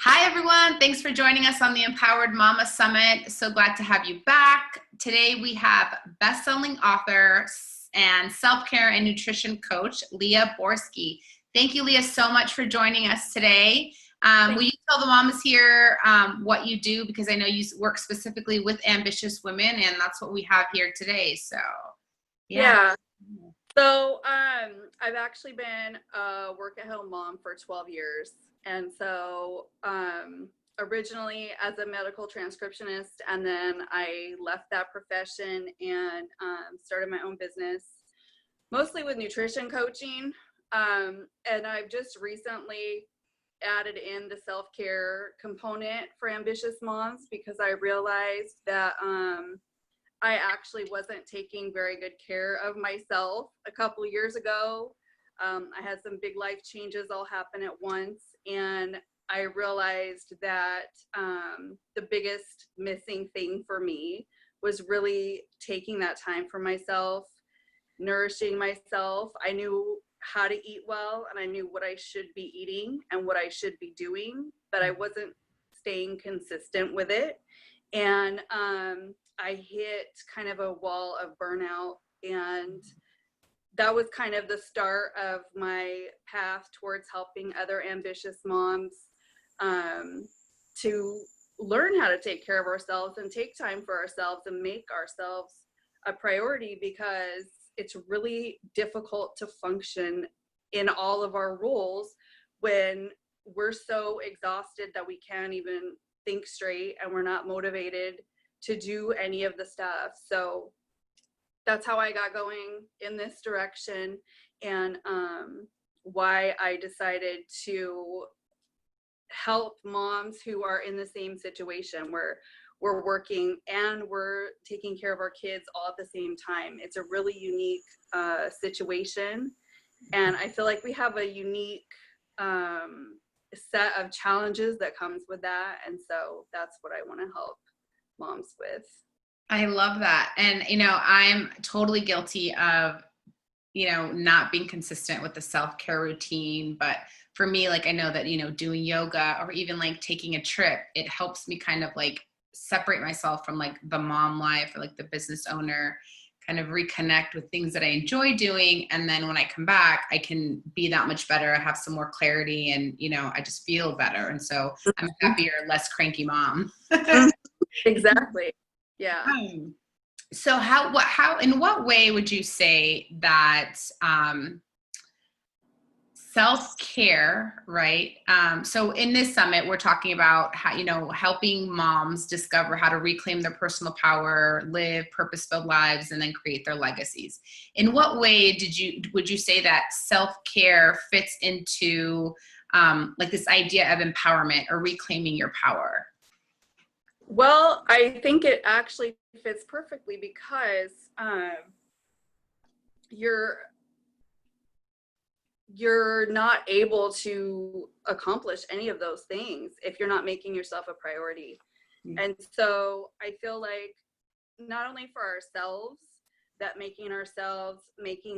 Hi, everyone. Thanks for joining us on the Empowered Mama Summit. So glad to have you back. Today, we have best-selling author and self-care and nutrition coach, Leah Borsky. Thank you, Leah, so much for joining us today. Will you tell the mamas here what you do? Because I know you work specifically with ambitious women, and that's what we have here today. So, yeah. So I've actually been a work-at-home mom for 12 years. And so originally as a medical transcriptionist, and then I left that profession and started my own business, mostly with nutrition coaching. And I've just recently added in the self-care component for ambitious moms because I realized that I actually wasn't taking very good care of myself a couple of years ago. I had some big life changes all happen at once, and I realized that the biggest missing thing for me was really taking that time for myself, nourishing myself. I knew how to eat well, and I knew what I should be eating and what I should be doing, but I wasn't staying consistent with it. And I hit kind of a wall of burnout, and that was kind of the start of my path towards helping other ambitious moms to learn how to take care of ourselves and take time for ourselves and make ourselves a priority, because it's really difficult to function in all of our roles when we're so exhausted that we can't even think straight and we're not motivated to do any of the stuff. So that's how I got going in this direction, and why I decided to help moms who are in the same situation where we're working and we're taking care of our kids all at the same time. It's a really unique situation, and I feel like we have a unique set of challenges that comes with that, and so that's what I want to help moms with. I love that. And, I'm totally guilty of, not being consistent with the self-care routine. But for me, I know that, doing yoga or even taking a trip, it helps me kind of separate myself from the mom life or the business owner, kind of reconnect with things that I enjoy doing. And then when I come back, I can be that much better. I have some more clarity, and, I just feel better. And so I'm a happier, less cranky mom. Exactly. Yeah. So in what way would you say that self-care, right? So in this summit, we're talking about how, helping moms discover how to reclaim their personal power, live purpose-filled lives, and then create their legacies. In what way would you say that self-care fits into this idea of empowerment or reclaiming your power? Well, I think it actually fits perfectly because you're not able to accomplish any of those things if you're not making yourself a priority. Mm-hmm. And so I feel like not only for ourselves, that making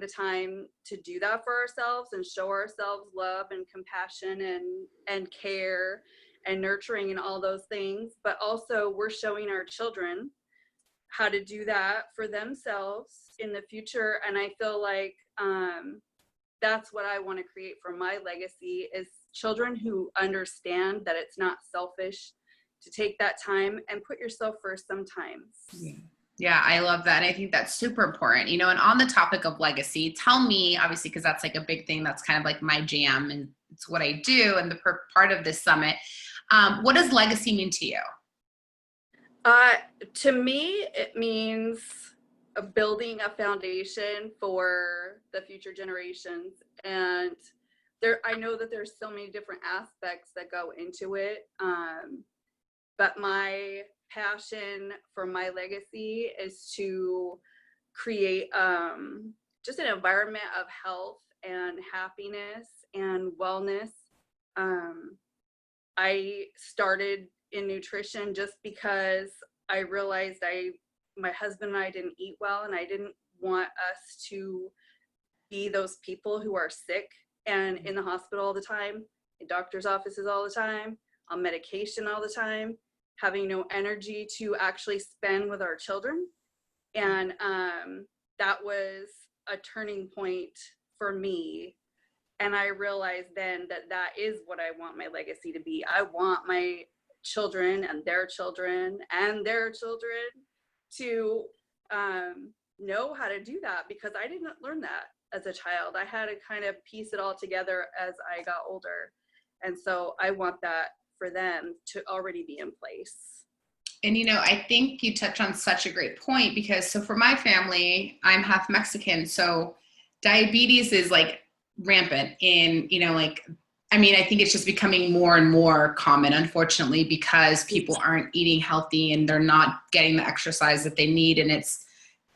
the time to do that for ourselves and show ourselves love and compassion and care and nurturing and all those things, but also we're showing our children how to do that for themselves in the future. And I feel like that's what I want to create for my legacy, is children who understand that it's not selfish to take that time and put yourself first sometimes. Yeah, I love that. And I think that's super important, and on the topic of legacy, tell me, obviously, because that's a big thing, that's kind of my jam and it's what I do and the part of this summit. What does legacy mean to you? To me, it means building a foundation for the future generations. And I know that there's so many different aspects that go into it. But my passion for my legacy is to create just an environment of health and happiness and wellness. I started in nutrition just because I realized my husband and I didn't eat well, and I didn't want us to be those people who are sick and in the hospital all the time, in doctor's offices all the time, on medication all the time, having no energy to actually spend with our children. And that was a turning point for me. And I realized then that that is what I want my legacy to be. I want my children and their children and their children to know how to do that, because I didn't learn that as a child. I had to kind of piece it all together as I got older. And so I want that for them to already be in place. And, you know, I think you touch on such a great point, because so for my family, I'm half Mexican. So diabetes is like rampant in, you know, like, I mean, I think it's just becoming more and more common, unfortunately, because people aren't eating healthy and they're not getting the exercise that they need. And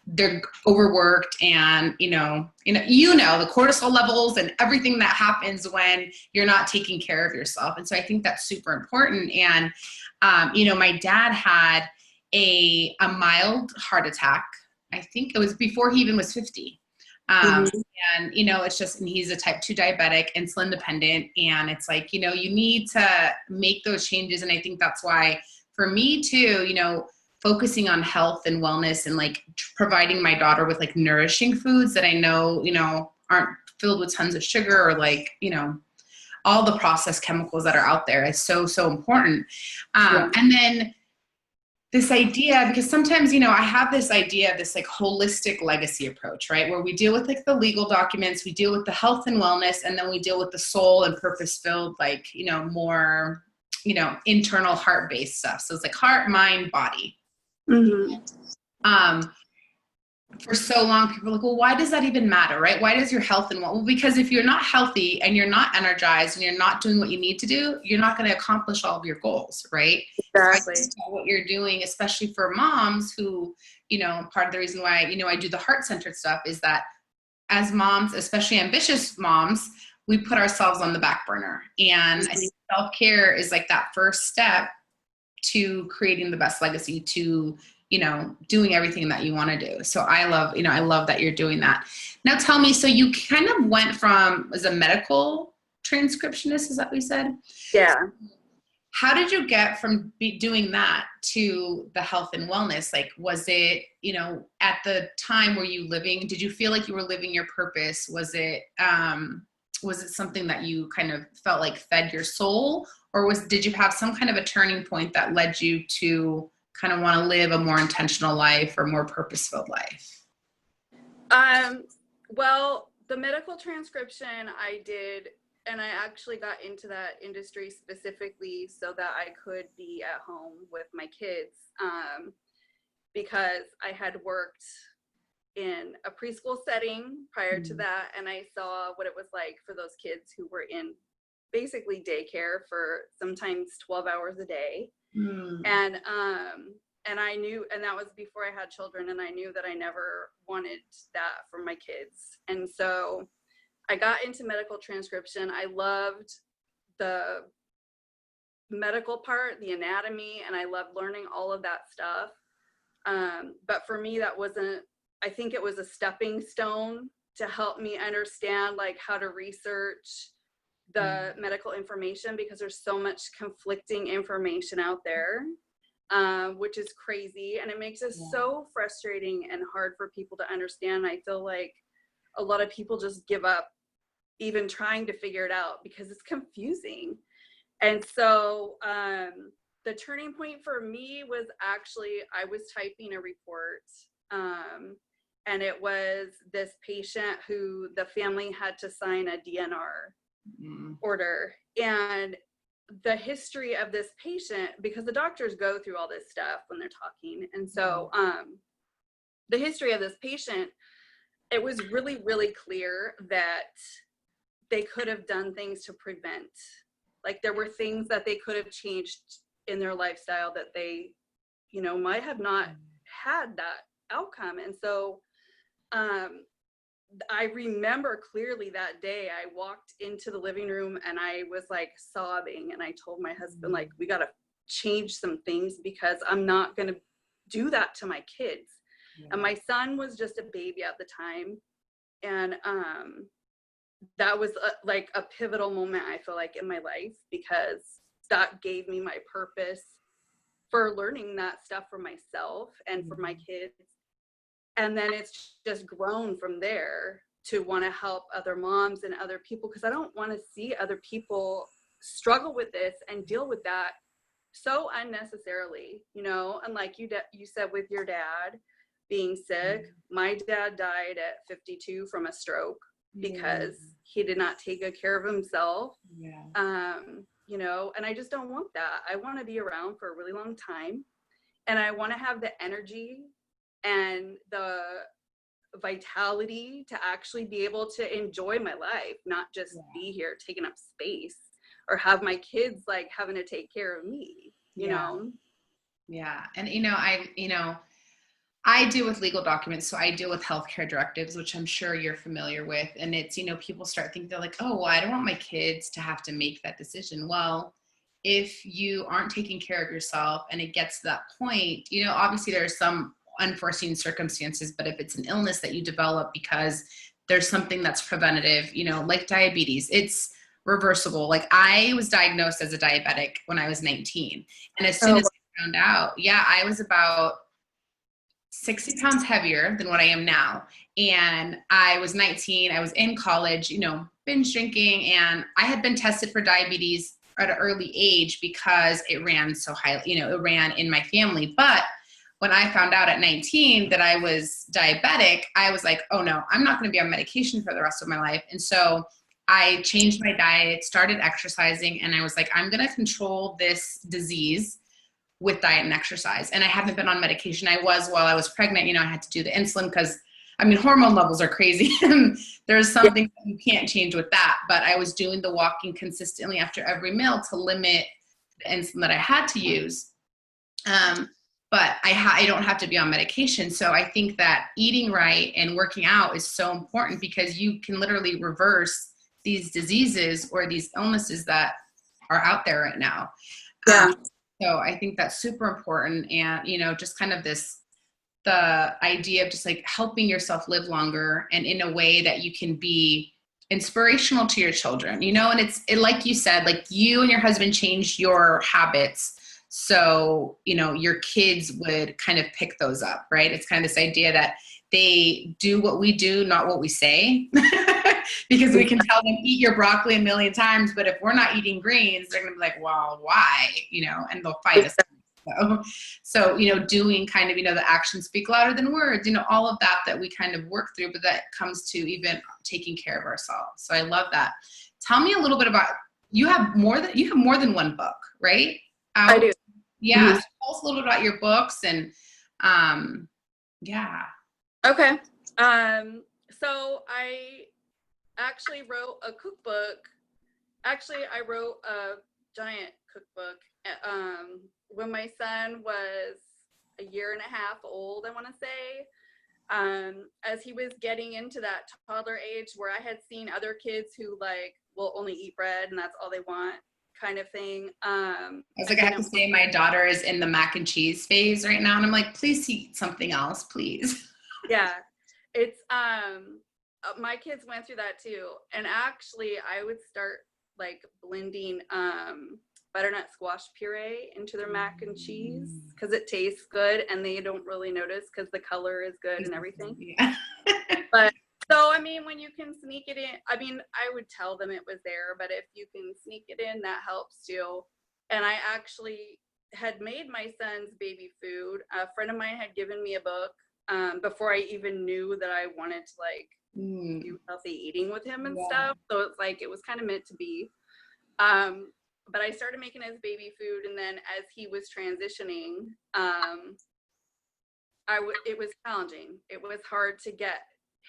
they're overworked, and, you know, the cortisol levels and everything that happens when you're not taking care of yourself. And so I think that's super important. And, you know, my dad had a mild heart attack. I think it was before he even was 50. And, you know, it's just, and he's a type 2 diabetic, insulin dependent. And it's like, you know, you need to make those changes. And I think that's why for me too, you know, focusing on health and wellness and like providing my daughter with like nourishing foods that I know, you know, aren't filled with tons of sugar or like, you know, all the processed chemicals that are out there is so, so important. And then this idea, because sometimes, you know, I have this idea of this like holistic legacy approach, right? Where we deal with like the legal documents, we deal with the health and wellness, and then we deal with the soul and purpose-filled, like, you know, more, you know, internal heart-based stuff. So it's like heart, mind, body. For so long, people are like, well, why does that even matter, right? Why does your health and well, because if you're not healthy and you're not energized and you're not doing what you need to do, you're not going to accomplish all of your goals, right? Exactly. So what you're doing, especially for moms who, you know, part of the reason why, you know, I do the heart-centered stuff is that as moms, especially ambitious moms, we put ourselves on the back burner. And I think self-care is like that first step to creating the best legacy, to, you know, doing everything that you want to do. So I love that you're doing that. Now tell me, so you kind of went from as a medical transcriptionist, is that what you said? Yeah. How did you get from doing that to the health and wellness? Like, was it, you know, at the time were you living, did you feel like you were living your purpose? Was it something that you kind of felt like fed your soul, or did you have some kind of a turning point that led you to kind of want to live a more intentional life or more purpose-filled life? Well, the medical transcription I did, and I actually got into that industry specifically so that I could be at home with my kids, because I had worked in a preschool setting prior to that, and I saw what it was like for those kids who were in basically daycare for sometimes 12 hours a day. And I knew, and that was before I had children, and I knew that I never wanted that for my kids. And so I got into medical transcription. I loved the medical part, the anatomy, and I loved learning all of that stuff. But for me, that wasn't, I think it was a stepping stone to help me understand like how to research the medical information, because there's so much conflicting information out there, which is crazy. And it makes it so frustrating and hard for people to understand. I feel like a lot of people just give up even trying to figure it out because it's confusing. And so the turning point for me was actually, I was typing a report, and it was this patient who the family had to sign a DNR order. And the history of this patient, because the doctors go through all this stuff when they're talking. And so the history of this patient, it was really, really clear that they could have done things to prevent. Like there were things that they could have changed in their lifestyle that they, you know, might have not had that outcome. And so I remember clearly that day I walked into the living room and I was like sobbing, and I told my husband, like, we got to change some things because I'm not going to do that to my kids. And my son was just a baby at the time. And that was like a pivotal moment, I feel like, in my life, because that gave me my purpose for learning that stuff for myself and for my kids. And then it's just grown from there to want to help other moms and other people, because I don't want to see other people struggle with this and deal with that so unnecessarily, you know. And like you said with your dad being sick, my dad died at 52 from a stroke because he did not take good care of himself. You know, and I just don't want that. I want to be around for a really long time, and I want to have the energy and the vitality to actually be able to enjoy my life, not just be here taking up space or have my kids like having to take care of me, you know? Yeah. And, I deal with legal documents. So I deal with healthcare directives, which I'm sure you're familiar with. And it's, people start thinking, they're like, oh, well, I don't want my kids to have to make that decision. Well, if you aren't taking care of yourself and it gets to that point, obviously there's some unforeseen circumstances, but if it's an illness that you develop because there's something that's preventative, like diabetes, it's reversible. Like I was diagnosed as a diabetic when I was 19. And as soon as I found out, I was about 60 pounds heavier than what I am now. And I was 19, I was in college, binge drinking, and I had been tested for diabetes at an early age because it ran so high, it ran in my family. But when I found out at 19 that I was diabetic, I was like, oh no, I'm not going to be on medication for the rest of my life. And so I changed my diet, started exercising, and I was like, I'm going to control this disease with diet and exercise. And I haven't been on medication. I was while I was pregnant, I had to do the insulin because, hormone levels are crazy. There's something that you can't change with that. But I was doing the walking consistently after every meal to limit the insulin that I had to use. But I don't have to be on medication. So I think that eating right and working out is so important because you can literally reverse these diseases or these illnesses that are out there right now. So I think that's super important. And, just kind of the idea of just like helping yourself live longer and in a way that you can be inspirational to your children, and it's like you said, like you and your husband changed your habits. So, your kids would kind of pick those up, right? It's kind of this idea that they do what we do, not what we say, because we can tell them eat your broccoli a million times, but if we're not eating greens, they're going to be like, well, why? And they'll fight us. So, doing kind of, the actions speak louder than words, all of that we kind of work through, but that comes to even taking care of ourselves. So I love that. Tell me a little bit about, you have more than one book, right? I do. Yeah. So tell us a little bit about your books and, Okay. So I actually wrote a cookbook. Actually, I wrote a giant cookbook when my son was a year and a half old, I want to say, as he was getting into that toddler age where I had seen other kids who like will only eat bread and that's all they want kind of thing. I was like, I have to say my daughter is in the mac and cheese phase right now. And I'm like, please eat something else, please. Yeah. It's, my kids went through that too. And actually I would start like blending, butternut squash puree into their mac and cheese because it tastes good and they don't really notice because the color is good and everything. Yeah. But so, when you can sneak it in, I would tell them it was there, but if you can sneak it in, that helps too. And I actually had made my son's baby food. A friend of mine had given me a book before I even knew that I wanted to like do healthy eating with him and stuff. So it's like, it was kind of meant to be. But I started making his baby food. And then as he was transitioning, it was challenging. It was hard to get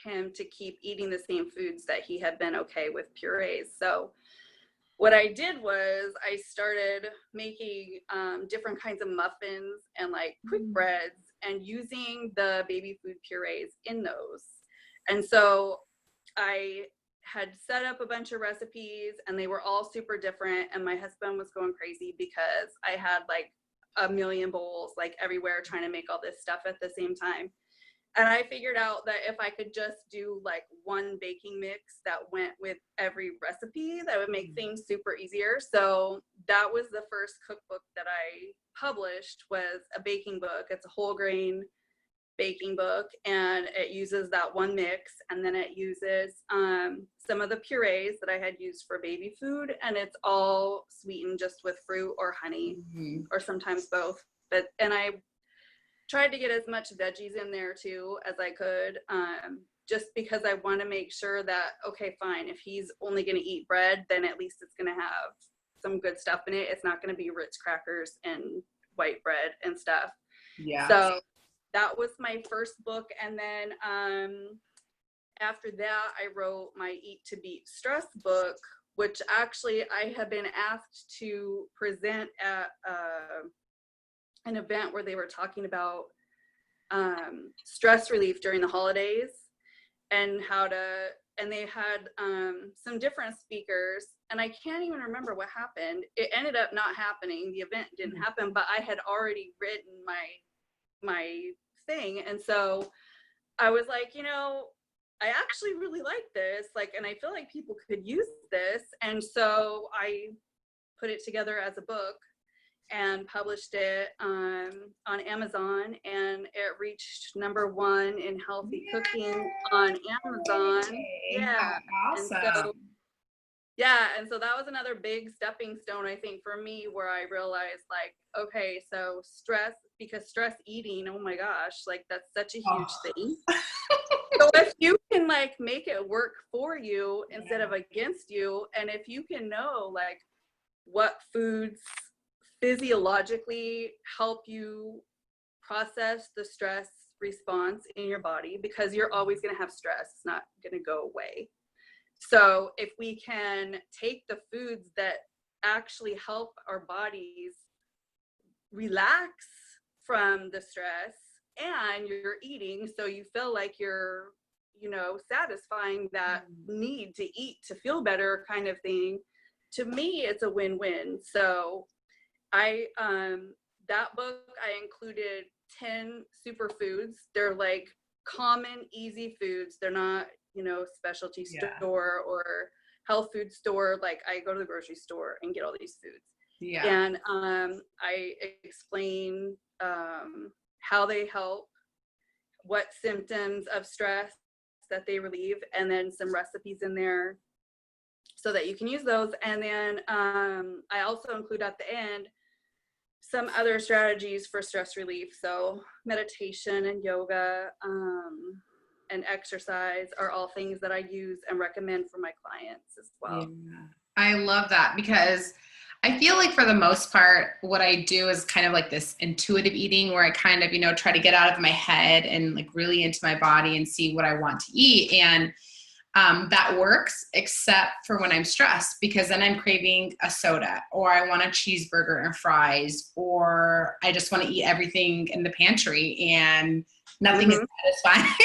him to keep eating the same foods that he had been okay with purees. So what I did was I started making different kinds of muffins and like quick breads and using the baby food purees in those. And so I had set up a bunch of recipes and they were all super different. And my husband was going crazy because I had like a million bowls like everywhere trying to make all this stuff at the same time. And I figured out that if I could just do like one baking mix that went with every recipe, that would make things super easier. So that was the first cookbook that I published, was a baking book. It's a whole grain baking book, and it uses that one mix, and then it uses some of the purees that I had used for baby food, and it's all sweetened just with fruit or honey, or sometimes both. And I tried to get as much veggies in there too as I could, just because I want to make sure that, okay, fine, if he's only going to eat bread, then at least it's going to have some good stuff in it. It's not going to be Ritz crackers and white bread and stuff. Yeah. So that was my first book. And then after that, I wrote my Eat to Beat Stress book, which actually I have been asked to present at an event where they were talking about stress relief during the holidays, and and they had some different speakers, and I can't even remember what happened. It ended up not happening. The event didn't happen, but I had already written my thing. And so I was like, I actually really like this, and I feel like people could use this. And so I put it together as a book and published it on Amazon, and it reached #1 in healthy cooking on Amazon. Yeah. Awesome. And so that was another big stepping stone, I think, for me, where I realized, okay, so because stress eating, oh my gosh, that's such a huge thing. So if you can make it work for you instead of against you, and if you can know what foods physiologically help you process the stress response in your body, because you're always going to have stress, it's not going to go away. So if we can take the foods that actually help our bodies relax from the stress, and you're eating so you feel like you're satisfying that need to eat to feel better kind of thing, to me it's a win-win. So that book, I included 10 superfoods. They're common, easy foods. They're not, specialty store or health food store. I go to the grocery store and get all these foods. Yeah. And I explain how they help, what symptoms of stress that they relieve, and then some recipes in there so that you can use those. And then I also include at the end some other strategies for stress relief. So meditation and yoga and exercise are all things that I use and recommend for my clients as well. Yeah. I love that, because I feel like for the most part, what I do is kind of this intuitive eating, where I kind of, try to get out of my head and really into my body and see what I want to eat. And that works, except for when I'm stressed, because then I'm craving a soda, or I want a cheeseburger and fries, or I just want to eat everything in the pantry and nothing is satisfying.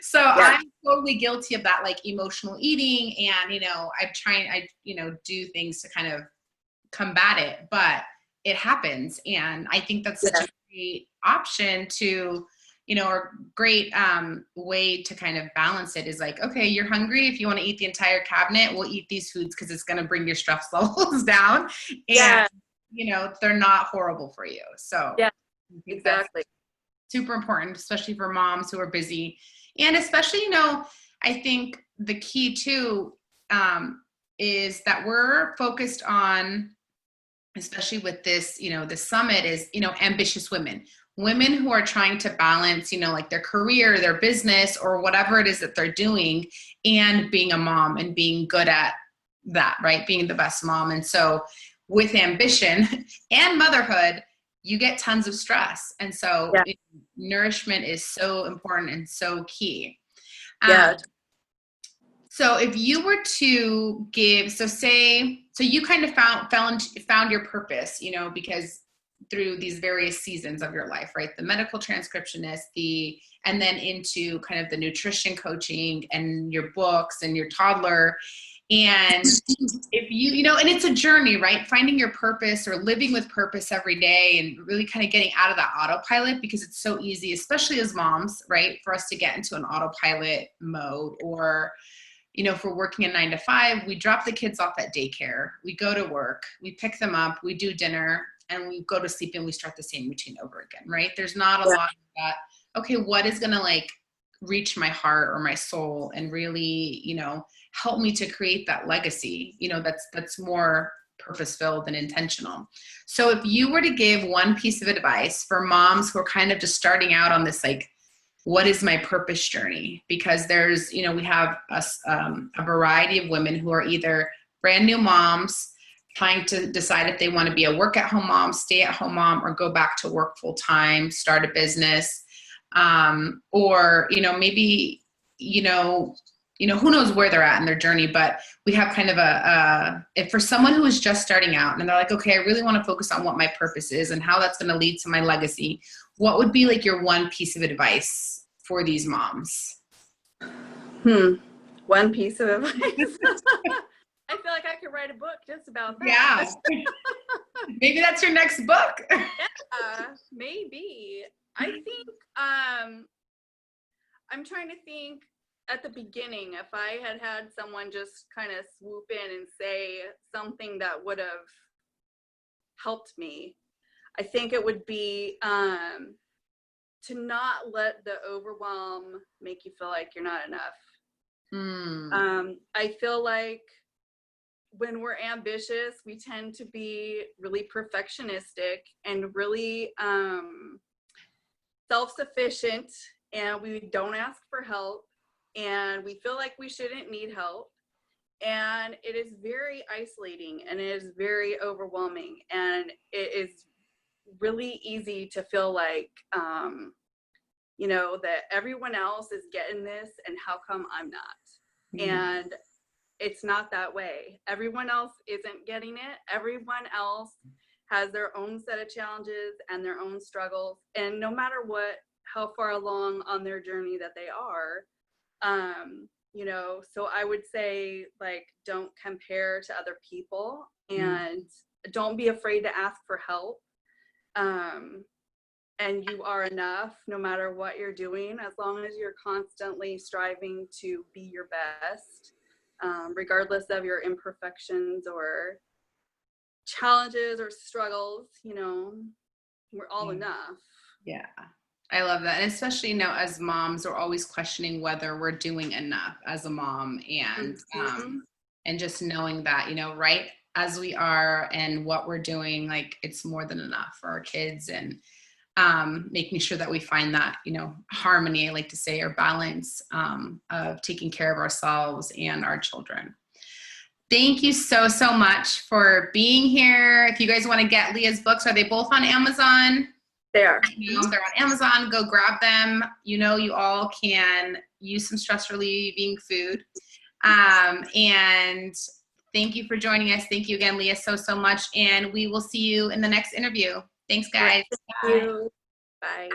So I'm totally guilty of that, emotional eating. And, I do things to kind of combat it, but it happens. And I think that's such a great option to, or great way to kind of balance it is okay, you're hungry. If you want to eat the entire cabinet, we'll eat these foods because it's going to bring your stress levels down. And, they're not horrible for you. So exactly. Super important, especially for moms who are busy. And especially, I think the key too is that we're focused on, especially with this, this summit, is, ambitious women who are trying to balance, their career, their business, or whatever it is that they're doing, and being a mom and being good at that, right? Being the best mom. And so with ambition and motherhood, you get tons of stress. And so nourishment is so important and so key. So if you were to give, so you kind of found your purpose, because through these various seasons of your life, right? The medical transcriptionist, and then into kind of the nutrition coaching and your books and your toddler. And if you know, and it's a journey, right? Finding your purpose or living with purpose every day and really kind of getting out of that autopilot, because it's so easy, especially as moms, right? For us to get into an autopilot mode, or, you know, if we're working a 9 to 5, we drop the kids off at daycare, we go to work, we pick them up, we do dinner, and we go to sleep and we start the same routine over again, right? There's not a lot of that, okay, what is going to like reach my heart or my soul and really, you know, help me to create that legacy, you know, that's more purpose-filled and intentional. So if you were to give one piece of advice for moms who are kind of just starting out on this, like, what is my purpose journey? Because there's, you know, we have a variety of women who are either brand new moms trying to decide if they want to be a work at home mom, stay at home mom, or go back to work full time, start a business, or, you know, maybe, you know, who knows where they're at in their journey, but we have kind of if for someone who is just starting out and they're like, okay, I really want to focus on what my purpose is and how that's going to lead to my legacy, what would be like your one piece of advice for these moms? One piece of advice. I feel like I could write a book just about that. Yeah. Maybe that's your next book. Yeah, maybe. I think I'm trying to think at the beginning, if I had someone just kind of swoop in and say something that would have helped me, I think it would be to not let the overwhelm make you feel like you're not enough. I feel like when we're ambitious, we tend to be really perfectionistic and really self-sufficient, and we don't ask for help, and we feel like we shouldn't need help, and it is very isolating and it is very overwhelming, and it is really easy to feel like you know, that everyone else is getting this and how come I'm not? And it's not that way. Everyone else isn't getting it. Everyone else has their own set of challenges and their own struggles, and no matter how far along on their journey that they are, you know, so I would say, like, don't compare to other people, and don't be afraid to ask for help. And you are enough no matter what you're doing, as long as you're constantly striving to be your best, regardless of your imperfections or challenges or struggles. You know, we're all enough. Yeah. I love that. And especially, you know, as moms, we're always questioning whether we're doing enough as a mom, and and just knowing that, you know, right as we are and what we're doing, like, it's more than enough for our kids, and making sure that we find that, you know, harmony, I like to say, or balance of taking care of ourselves and our children. Thank you so much for being here. If you guys want to get Leah's books, are they both on Amazon? They are. You know, they're on Amazon. Go grab them. You know, you all can use some stress relieving food. And thank you for joining us. Thank you again, Leah, so much. And we will see you in the next interview. Thanks, guys. Thank you. Bye.